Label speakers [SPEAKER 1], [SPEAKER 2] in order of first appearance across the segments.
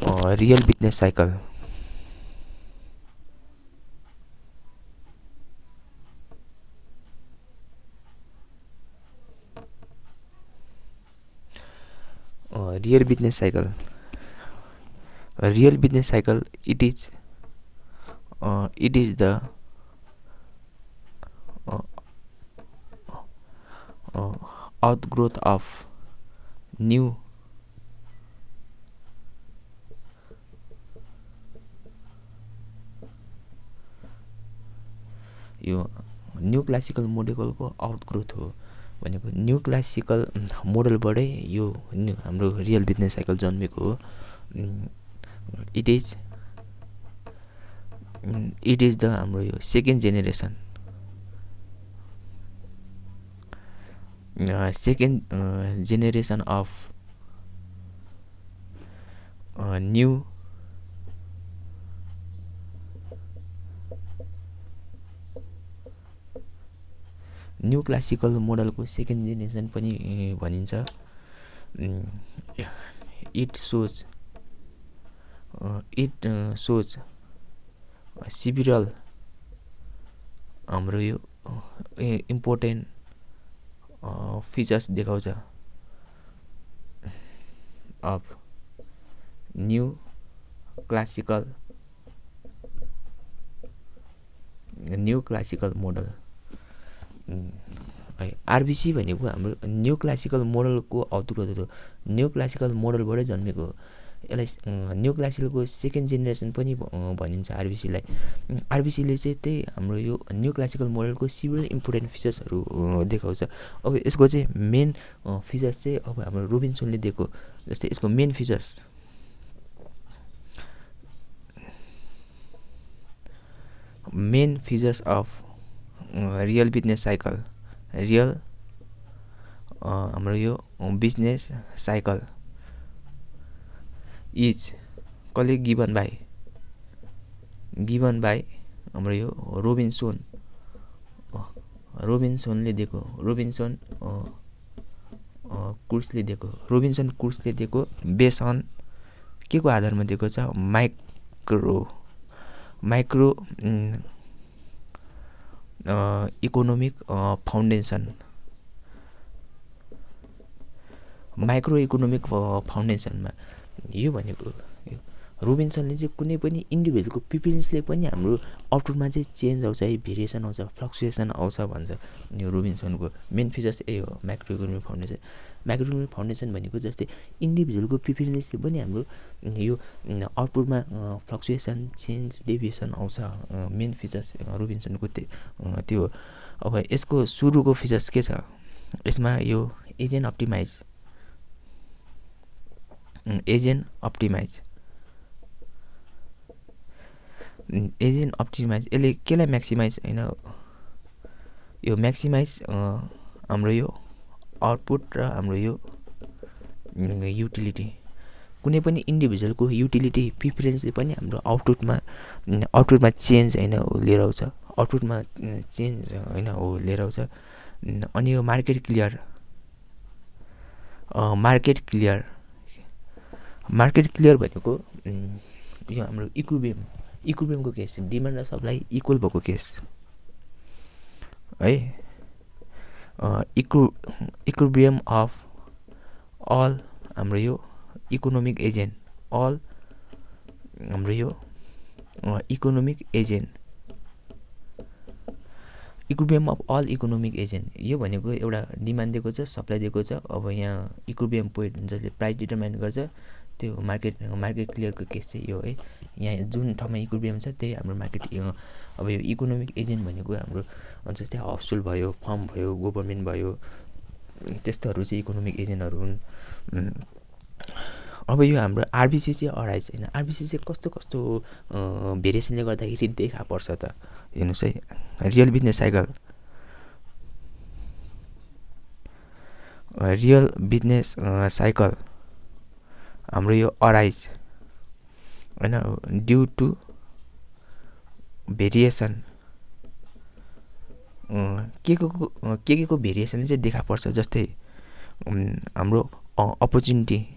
[SPEAKER 1] Real business cycle real business cycle real business cycle it is the outgrowth of new यो new classical मोडलको outgrowth हो भनेको new classical मोडलबाटै यो हाम्रो real business cycle जन्मेको हो इट इज द हाम्रो यो second generation of new classical मोडलको सेकेन्ड जेनेरेसन पनि भनिन्छ इट सोज सिभिरल हाम्रो यो इम्पोर्टेन्ट फिचर्स देखाउँछ of new classical model RBC भनेको हाम्रो न्यू क्लासिकल मोडलको आउटग्रोथ हो न्यू क्लासिकल मोडलबाटै जन्मेको हो यसलाई न्यू क्लासिकलको सेकेन्ड जेनेरेसन पनि भनिन्छ आरबिसीलाई आरबिसीले चाहिँ त्यही हाम्रो यो न्यू क्लासिकल मोडलको सिभिल इम्पोर्टेन्ट फिचर्सहरू देखाउँछ अब यसको चाहिँ मेन फिचर्स चाहिँ अब हाम्रो रोबिन्सनले दिएको जस्तै यसको main features of real business cycle हाम्रो यो बिजनेस साइकल इज कसले गिभन बाई हाम्रो यो रोबिन्सनले दिएको रोबिन्सन कुर्सले दिएको बेस अन के को आधारमा दिएको छ माइक्रो इकोनोमिक फाउन्डेसनमा यो भनेको रोबिन्सनले चाहिँ कुनै पनि इन्डिभिजुअलको प्रिफरेन्सले पनि हाम्रो आउटपुटमा चाहिँ चेन्ज आउँछ है भेरिएसन आउँछ फ्लक्चुएसन आउँछ भन्छ यो रोबिन्सनको मेन फिचर्स यही हो माइक्रो इकोनोमिक फाउन्डेसन भनेको जस्तै इन्डिभिजुअलको प्रिफरेन्सले पनि हाम्रो यो आउटपुटमा फ्लक्चुएसन चेन्ज डेभिएसन आउँछ मेन फिचर्स रोबिन्सनको त्यो अब यसको सुरुको फिचर्स के छ यसमा यो एजेन्ट अप्टिमाइज यसले केलाई म्याक्सिमाइज होइन यो म्याक्सिमाइज हाम्रो यो आउटपुट र हाम्रो यो युटिलिटी कुनै पनि इन्डिभिजुअलको युटिलिटी प्रिफरेन्सले पनि हाम्रो आउटपुटमा चेन्ज होइन लिएर आउँछ अनि यो मार्केट क्लियर भनेको यो हाम्रो इक्विलिब्रियमको केस डिमान्ड र सप्लाई इक्वल भएको केस है इक्विलिब्रियम अफ अल हाम्रो यो economic agent equilibrium of all economic agent यो भनेको एउटा डिमान्ड दिएको छ सप्लाई दिएको छ अब यहाँ इक्विलिब्रियम पोइन्ट जसले प्राइस डिटरमाइन गर्छ त्यो मार्केट क्लियरको केस चाहिँ यो है यहाँ जुन ठाउँमा इक्विलिब्रियम छ त्यही हाम्रो मार्केट अब यो इकोनोमिक एजेन्ट भनेको हाम्रो जस्तै हाउसहोल्ड भयो फर्म भयो गभर्मेन्ट भयो त्यस्तोहरू चाहिँ इकोनोमिक एजेन्टहरू हुन् अब यो हाम्रो आरबिसी चाहिँ अराइज होइन आरबिसी चाहिँ कस्तो भेरिएसनले गर्दाखेरि देखा पर्छ त हेर्नुहोस् है रियल बिजनेस साइकल हाम्रो यो अराइज होइन ड्यु टु भेरिएसन के को भेरिएसनले चाहिँ देखा पर्छ जस्तै हाम्रो अपर्च्युनिटी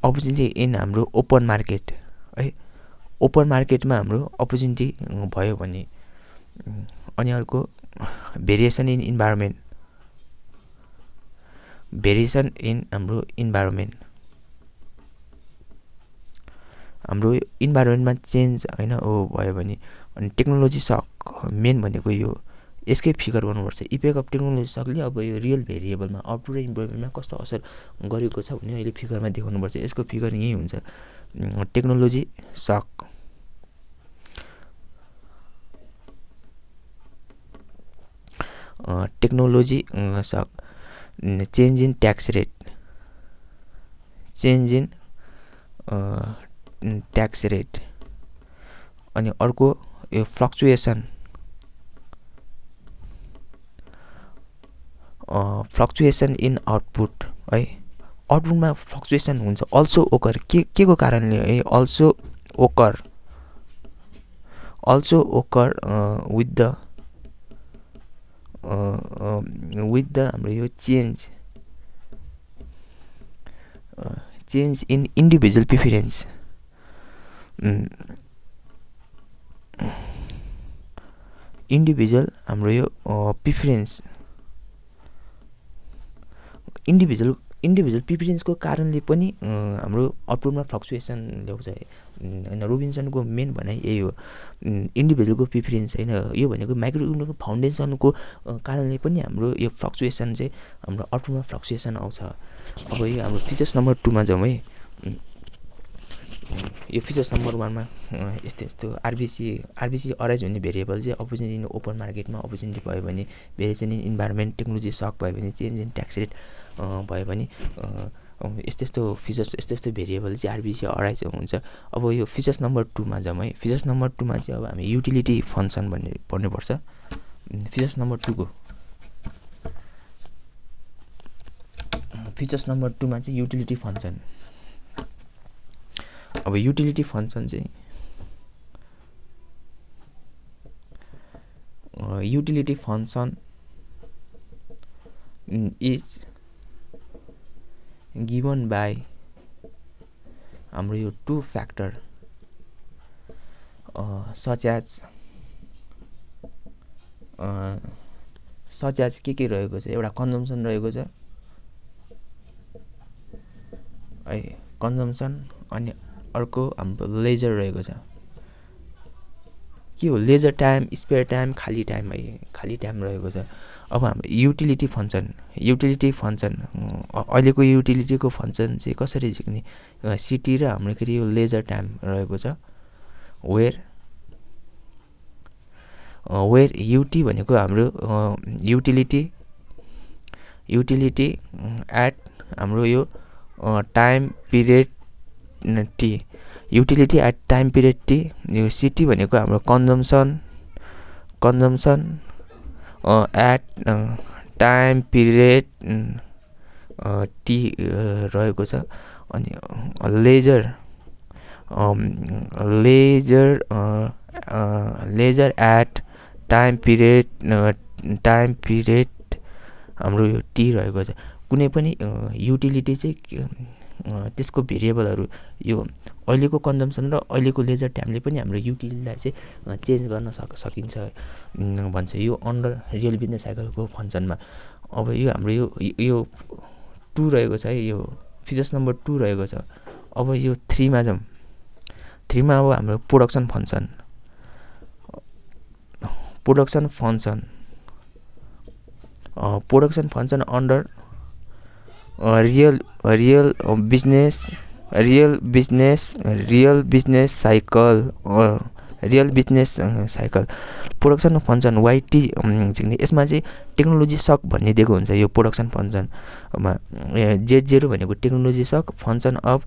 [SPEAKER 1] अपर्च्युनिटी इन हाम्रो ओपन मार्केट है, ओपन मार्केटमा हाम्रो अपर्च्युनिटी भयो भने। अनि अर्को variation in environment, variation in हाम्रो इन्भाइरोमेन्ट, हाम्रो इन्भाइरोमेन्टमा चेन्ज होइन हो भयो भने। अनि टेक्नोलोजी सक मेन भनेको यो यसकै फिगर गर्नुपर्छ। इफेक्ट अफ टेक्नोलोजी सकले अब यो रियल भेरिएबलमा आउटपुट र इन्भाइरोमेन्टमा कस्तो असर गरेको छ भने अहिले फिगरमा देखाउनुपर्छ। यसको फिगर यही हुन्छ, टेक्नोलोजी सक। टेक्नोलोजी सक, change in tax rate, change in tax rate. अनि अर्को यो फ्लक्चुएसन, फ्लक्चुएसन इन आउटपुट है, आउटपुटमा फ्लक्चुएसन हुन्छ। अल्सो ओकर के को कारणले है, अल्सो ओकर विथ द हाम्रो यो change in individual preference, individual हाम्रो यो प्रिफरेन्स, इन्डिभिजुअल प्रिफरेन्सको कारणले पनि हाम्रो आउटपुटमा फ्लक्चुएसन ल्याउँछ होइन। रोबिन्सनको मेन भनाइ यही हो, इन्डिभिजुअलको प्रिफरेन्स होइन, यो भनेको माइक्रो इकोनोमीको फाउन्डेसनको कारणले पनि हाम्रो यो फ्लक्चुएसन चाहिँ हाम्रो आउटपुटमा फ्लक्चुएसन आउँछ। अब यो हाम्रो फिचर्स नम्बर 2 मा जाउँ है। यो फिचर्स नम्बर 1 मा यस्तो आरबिसी अराइज हुने भेरिएबल चाहिँ अपर्च्युनिटी इन ओपन मार्केटमा अपर्च्युनिटी भयो भने, भेरिएसन इन इन्भाइरोमेन्ट टेक्नोलोजी सक भयो भने, चेन्ज इन ट्याक्स रेट भयो भने, यस्तो फिचर्स यस्तो भेरिएबल चाहिँ आरबिसी अराइज हुन्छ। अब यो फिचर्स नम्बर 2 मा जाउँ है। फिचर्स नम्बर 2 मा चाहिँ अब हामी युटिलिटी फङ्सन भन्ने पढ्नुपर्छ। फिचर्स नम्बर 2 को फिचर्स नम्बर 2 मा चाहिँ युटिलिटी फङ्सन। अब युटिलिटी फङ्सन चाहिँ utility function is given by हाम्रो यो 2 फ्याक्टर सच एज के रहेको छ, एउटा कन्जम्सन रहेको छ है, कन्जम्सन। अनि अर्को हाम्रो लेजर रहेको छ। के हो लेजर टाइम, स्पेयर टाइम, खाली टाइम है, खाली टाइम रहेको छ। अब हाम्रो युटिलिटी फङ्सन अहिलेको युटिलिटीको फङ्सन चाहिँ कसरी झिक्ने, सिटी र हाम्रो के अरे यो लेजर टाइम रहेको छ। वेयर युटी भनेको हाम्रो युटिलिटी एट हाम्रो यो time period T, utility at time period T. यो सिटी भनेको हाम्रो consumption at time period T रहेको छ। अनि लेजर एट टाइम पिरियड हाम्रो यो टी रहेको छ। कुनै पनि युटिलिटी चाहिँ त्यसको भेरिएबलहरू यो अहिलेको कन्जम्सन र अहिलेको लेजर टाइमले पनि हाम्रो युटिलिटीलाई चाहिँ चेन्ज गर्न सकिन्छ भन्छ यो अन्डर रियल बिजनेस साइकलको फङ्सनमा। अब यो हाम्रो यो 2 रहेको छ है, यो फिचर्स नम्बर 2 रहेको छ। अब यो 3 मा जाउँ। 3 मा अब हाम्रो production function under real business cycle production function YT झिक्ने। यसमा चाहिँ टेक्नोलोजी सक भन्ने दिएको हुन्छ यो प्रोडक्सन फङ्सनमा। Z0 भनेको टेक्नोलोजी सक फङ्सन अफ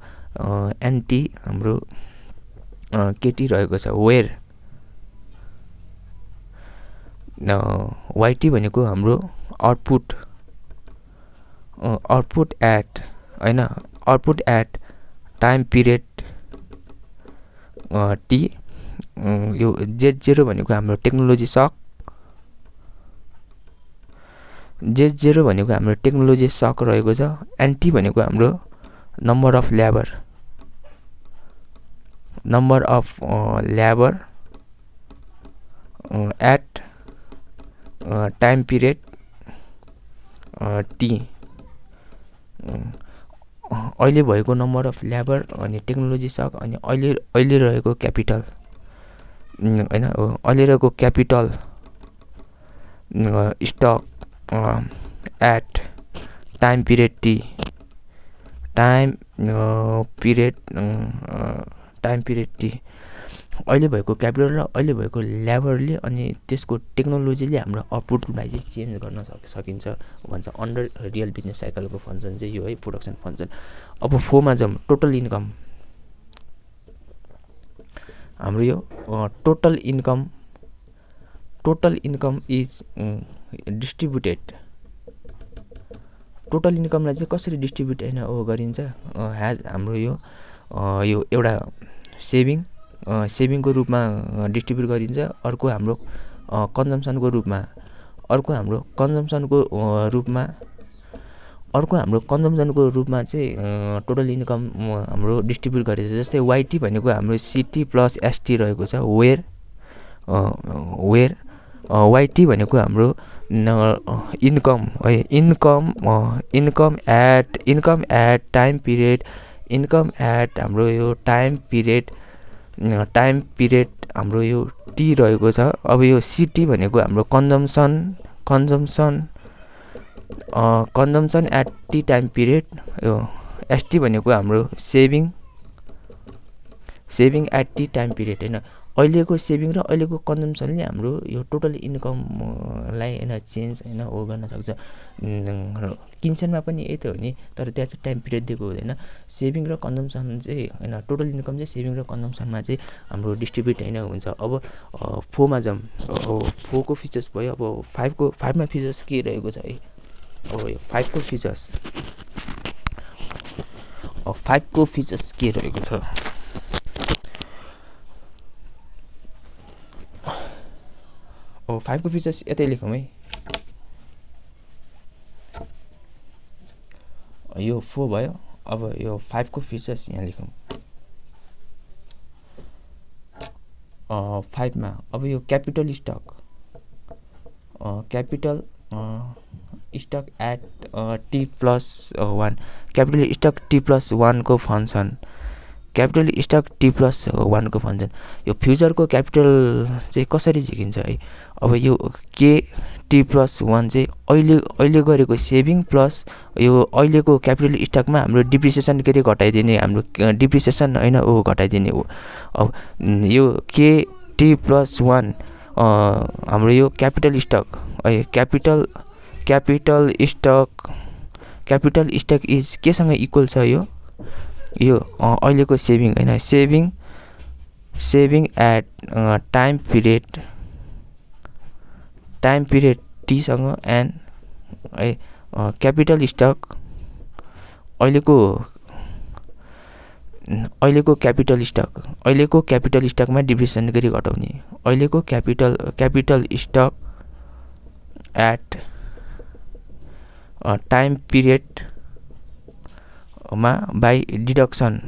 [SPEAKER 1] एनटी हाम्रो केटी रहेको छ। वेयर वाइटी भनेको हाम्रो output at time period T. यो Z0 भनेको हाम्रो टेक्नोलोजी सक रहेको छ। एनटी भनेको हाम्रो number of labor at time period t अहिले भएको नम्बर अफ लेबर अनि टेक्नोलोजी सक अनि अहिले रहेको क्यापिटल हैन अहिले रहेको capital stock at time period T time period T अहिले भएको क्यापिटल र अहिले भएको लेबरले अनि त्यसको टेक्नोलोजीले हाम्रो आउटपुटलाई चाहिँ चेन्ज गर्न सकिन्छ भन्छ अन्डर रियल बिजनेस साइकलको फङ्सन चाहिँ यो है प्रोडक्सन फङ्सन। अब 4 मा जाउँ टोटल इन्कम। हाम्रो यो total income is distributed. Total इन्कमलाई चाहिँ कसरी डिस्ट्रिब्युट हैन गरिन्छ हाम्रो यो एउटा सेभिङको रूपमा डिस्ट्रिब्युट गरिन्छ, अर्को हाम्रो कन्जम्सनको रूपमा चाहिँ टोटल इन्कम हाम्रो डिस्ट्रिब्युट गरिन्छ। जस्तै वाइटी भनेको हाम्रो सिटी प्लस एसटी रहेको छ वेयर वाइटी भनेको हाम्रो इन्कम है इन्कम एट टाइम पिरियड हाम्रो यो टाइम पिरियड हाम्रो यो टी रहेको छ। अब यो सिटी भनेको हाम्रो consumption at T time period, यो एसटी भनेको हाम्रो saving at T time period हैन। अहिलेको सेभिङ र अहिलेको कन्जम्सनले हाम्रो यो टोटल इन्कमलाई हैन चेन्ज हैन गर्न सक्छ। किन्सनमा पनि यही त हो नि, तर त्यहाँ चाहिँ टाइम पिरियड दिएको हुँदैन। सेभिङ र कन्जम्सन चाहिँ हैन टोटल इन्कम चाहिँ सेभिङ र कन्जम्सनमा चाहिँ हाम्रो डिस्ट्रिब्युट हैन हुन्छ। अब 4 मा जाउँ। 4 को फिचर्स भयो। अब 5 मा फिचर्स के रहेको छ है। अब यो 5 को फिचर्स के रहेको छ। 5 को फिचर्स यतै लेखौँ है। यो 4 भयो। अब यो 5 को फिचर्स यहाँ लेखौँ। 5 मा अब यो capital stock at T plus 1 capital stock T plus 1 को फङ्सन यो फ्युचरको क्यापिटल चाहिँ कसरी झिकिन्छ है। अब यो के टी प्लस 1 चाहिँ अहिले गरेको सेभिङ प्लस यो अहिलेको क्यापिटल स्टकमा हाम्रो डिप्रिसिएसन के घटाइदिने, हाम्रो डिप्रिसिएसन हैन घटाइदिने हो। अब यो के टी प्लस 1 हाम्रो यो क्यापिटल स्टक है क्यापिटल स्टक इज केसँग इक्वल छ यो अहिलेको सेभिङ हैन saving at time period T सँग एन्ड है क्यापिटल स्टक अहिलेको क्यापिटल स्टकमा डिप्रिसिएसन गरी घटाउने। अहिलेको capital stock at time period मा बाई डिडक्सन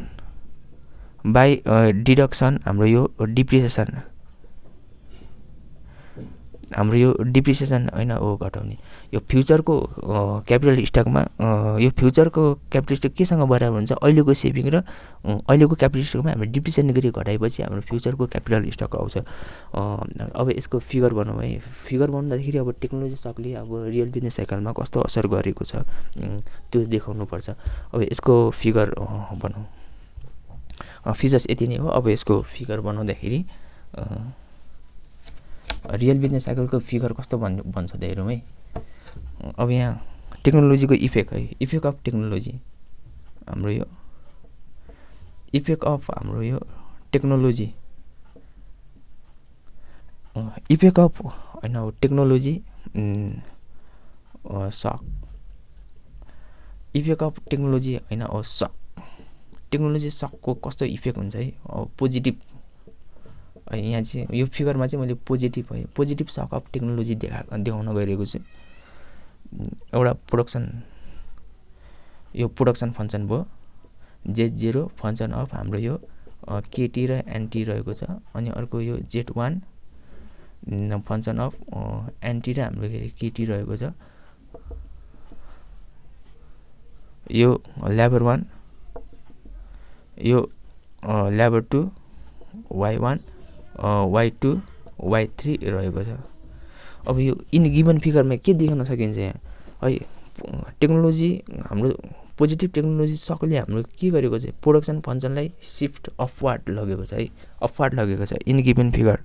[SPEAKER 1] हाम्रो यो डिप्रिसिएसन हैन घटाउने। यो फ्युचरको क्यापिटल स्टकमा यो फ्युचरको क्यापिटल स्टक केसँग बराबर हुन्छ अहिलेको सेभिङ र अहिलेको क्यापिटल स्टकमा हाम्रो डिप्रिसिएसन गरी घटाएपछि हाम्रो फ्युचरको क्यापिटल स्टक आउँछ। अब यसको फिगर बनाउँ है। फिगर बनाउँदाखेरि अब टेक्नोलोजी सकले अब रियल बिजनेस साइकलमा कस्तो असर गरेको छ त्यो देखाउनु पर्छ। अब यसको फिगर बनाउँ। फिचर्स यति नै हो। अब यसको फिगर बनाउँदाखेरि रियल बिजनेस साइकलको फिगर कस्तो भन्छ त हेरौँ है। अब यहाँ टेक्नोलोजीको इफेक्ट है। इफेक्ट अफ टेक्नोलोजी हाम्रो यो टेक्नोलोजी इफेक्ट अफ हैन टेक्नोलोजी सक इफेक्ट अफ टेक्नोलोजी हैन सक टेक्नोलोजी सकको कस्तो इफेक्ट हुन्छ है पोजिटिभ। यहाँ चाहिँ यो फिगरमा चाहिँ मैले पोजिटिभ सक अफ टेक्नोलोजी देखाउन गइरहेको छु। एउटा प्रोडक्सन फङ्सन भयो। Z0 फङ्सन अफ हाम्रो यो केटी र एनटी रहेको छ। अनि अर्को यो Z1 फङ्सन अफ एनटी र हाम्रो केटी रहेको छ। यो लेबर 1 यो लेबर 2 Y1 Y2 Y3 रहेको छ। अब यो इन गिभन फिगरमा के देख्न सकिन्छ यहाँ है, टेक्नोलोजी हाम्रो पोजिटिभ टेक्नोलोजी सकले हाम्रो के गरेको छ, प्रोडक्सन फङ्सनलाई सिफ्ट अपवार्ड लगेको छ है, अपवार्ड लगेको छ in given figure.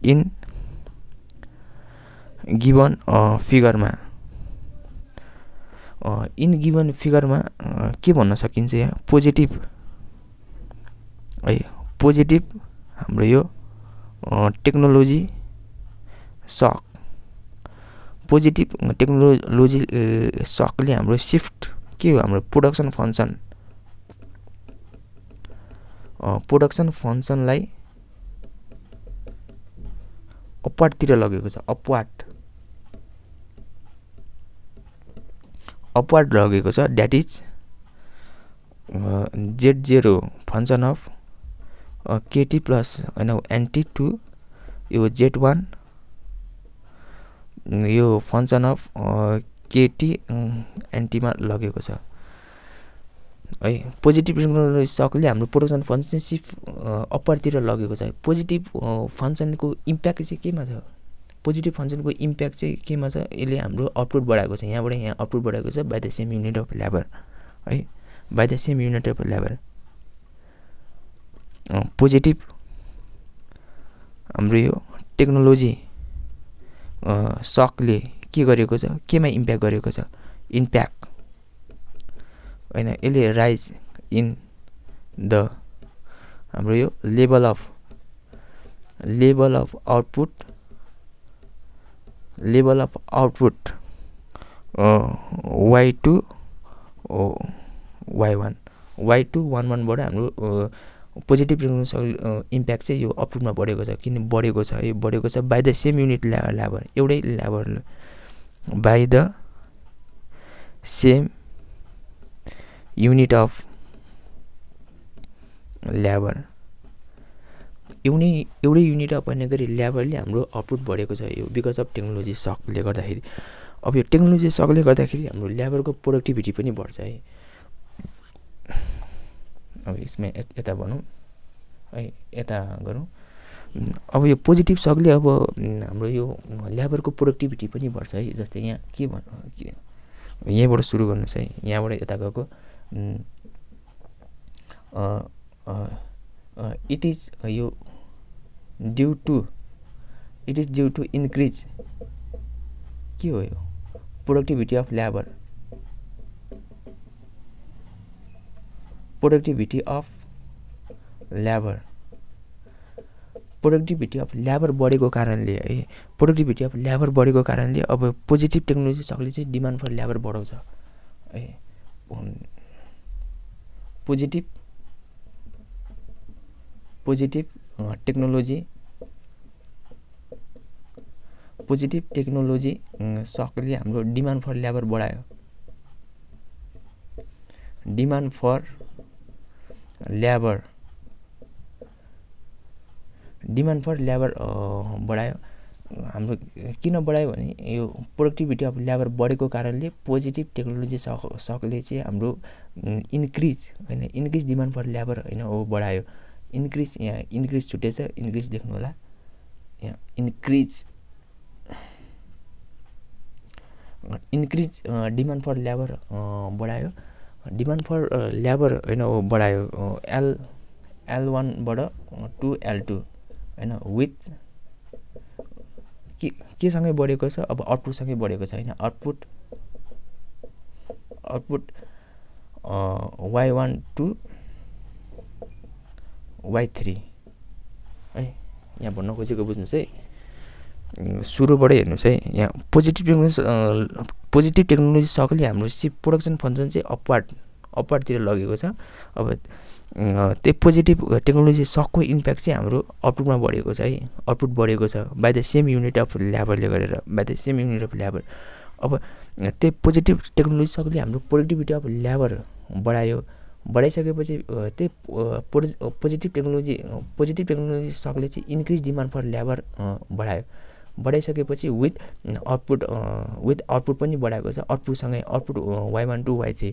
[SPEAKER 1] In given फिगरमा के भन्न सकिन्छ यहाँ, पोजिटिभ है, पोजिटिभ हाम्रो यो टेक्नोलोजी सक, पोजिटिभ टेक्नोलोजी सकले हाम्रो सिफ्ट के हो, हाम्रो प्रोडक्सन फङ्सनलाई अपवार्डतिर लगेको छ, अपवार्ड लगेको छ। That is Z0 function of केटी प्लस होइन एनटी टु यो Z1 यो फङ्सन अफ केटी एनटीमा लगेको छ है। पोजिटिभ टेक्नोलोजी सकले हाम्रो प्रोडक्सन फङ्सन चाहिँ सिफ्ट अपवार्डतिर लगेको छ। पोजिटिभ फङ्सनको इम्प्याक्ट चाहिँ केमा छ, पोजिटिभ फङ्सनको इम्प्याक्ट चाहिँ केमा छ, यसले हाम्रो आउटपुट बढाएको छ, यहाँबाट यहाँ आउटपुट बढाएको छ by the same unit of labour है, by the same unit of labour. Positive हाम्रो यो टेक्नोलोजी सकले के गरेको छ, केमा इम्प्याक्ट गरेको छ, इम्प्याक्ट होइन, यसले राइज इन द हाम्रो यो level of output Y2 Y1 Y2 11बाट हाम्रो पोजिटिभ इम्प्याक्ट चाहिँ यो आउटपुटमा बढेको छ। किन बढेको छ, यो बढेको छ by the same unit labour, एउटै labour by the same unit of labour, एउटै युनिट अफ भन्ने गरी लेबरले हाम्रो आउटपुट बढेको छ, यो बिकज अफ टेक्नोलोजी सकले गर्दाखेरि। अब यो टेक्नोलोजी सकले गर्दाखेरि हाम्रो लेबरको प्रोडक्टिभिटी पनि बढ्छ है। अब यसमा यता भनौँ है, यता गरौँ। अब यो पोजिटिभ सकले अब हाम्रो यो लेबरको प्रोडक्टिभिटी पनि बढ्छ है। जस्तै यहाँ के भन्नु, यहीँबाट सुरु गर्नुहोस् है, यहाँबाट यता गएको इट इज यो ड्यु टु इन्क्रिज के हो यो productivity of labour, productivity of labour बढेको कारणले है, प्रोडक्टिभिटी अफ लेबर बढेको कारणले अब पोजिटिभ टेक्नोलोजी सकले चाहिँ डिमान्ड फर लेबर बढाउँछ है। पोजिटिभ टेक्नोलोजी सकले हाम्रो डिमान्ड फर लेबर बढायो, डिमान्ड फर लेबर बढायो। हाम्रो किन बढायो भने यो प्रोडक्टिभिटी अफ लेबर बढेको कारणले पोजिटिभ टेक्नोलोजी सकले चाहिँ हाम्रो इन्क्रिज होइन, इन्क्रिज डिमान्ड फर लेबर होइन हो बढायो। इन्क्रिज, यहाँ इन्क्रिज छुटेछ, इन्क्रिज देख्नु होला, यहाँ इन्क्रिज डिमान्ड फर लेबर बढायो, डिमान्ड फर लेबर होइन हो बढायो। L1बाट टु L2 होइन, विथ केसँगै बढेको छ, अब आउटपुटसँगै बढेको छ होइन। आउटपुट Y1 टु Y3 है। यहाँ भन्न खोजेको बुझ्नुहोस् है, सुरुबाट हेर्नुहोस् है। यहाँ पोजिटिभ टेक्नोलोजी सकले हाम्रो प्रोडक्सन फङ्सन चाहिँ अपवार्डतिर लगेको छ। अब त्यो पोजिटिभ टेक्नोलोजी सकको इम्प्याक्ट चाहिँ हाम्रो आउटपुटमा बढेको छ है, आउटपुट बढेको छ by the same unit of लेबरले गरेर, by the same unit of labour. अब त्यो पोजिटिभ टेक्नोलोजी सकले हाम्रो प्रोडक्टिभिटी अफ लेबर बढायो, बढाइसकेपछि त्यही पोजिटिभ टेक्नोलोजी सकले चाहिँ इन्क्रिज डिमान्ड फर लेबर बढाइसकेपछि विथ आउटपुट पनि बढाएको छ। आउटपुटसँगै output Y1 to Y3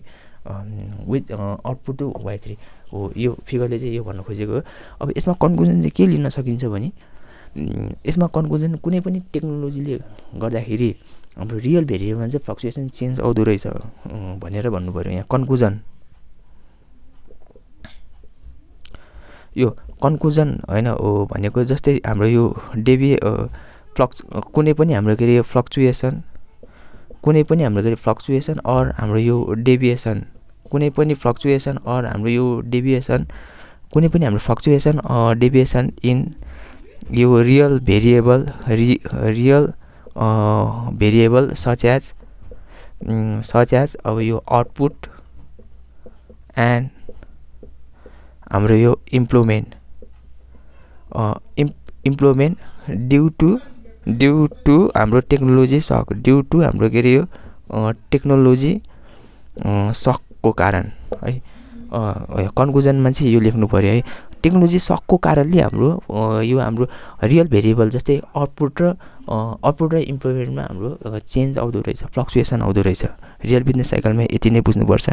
[SPEAKER 1] with output to Y3 हो। यो फिगरले चाहिँ यो भन्न खोजेको हो। अब यसमा कन्क्लुजन चाहिँ के लिन सकिन्छ भने यसमा कन्क्लुजन कुनै पनि टेक्नोलोजीले गर्दाखेरि हाम्रो रियल भेरिएबलमा चाहिँ फ्लक्चुएसन चेन्ज आउँदो रहेछ भनेर भन्नु पऱ्यो यहाँ कन्क्लुजन। यो कन्क्लुजन होइन हो भनेको जस्तै हाम्रो यो कुनै पनि हाम्रो के अरे फ्लक्चुएसन अर हाम्रो यो डेभिएसन कुनै पनि फ्लक्चुएसन डेभिएसन इन यो रियल भेरिएबल सच एज अब यो आउटपुट एन्ड हाम्रो यो इम्प्लोमेन्ट ड्यु टु हाम्रो टेक्नोलोजी सक हाम्रो के अरे यो टेक्नोलोजी सकको कारण है। कन्क्लुजनमा चाहिँ यो लेख्नु पऱ्यो है। टेक्नोलोजी सकको कारणले हाम्रो रियल भेरिएबल जस्तै आउटपुट र इम्प्लोमेन्टमा हाम्रो चेन्ज आउँदो रहेछ, फ्लक्चुएसन आउँदो रहेछ। रियल बिजनेस साइकलमा यति नै बुझ्नुपर्छ।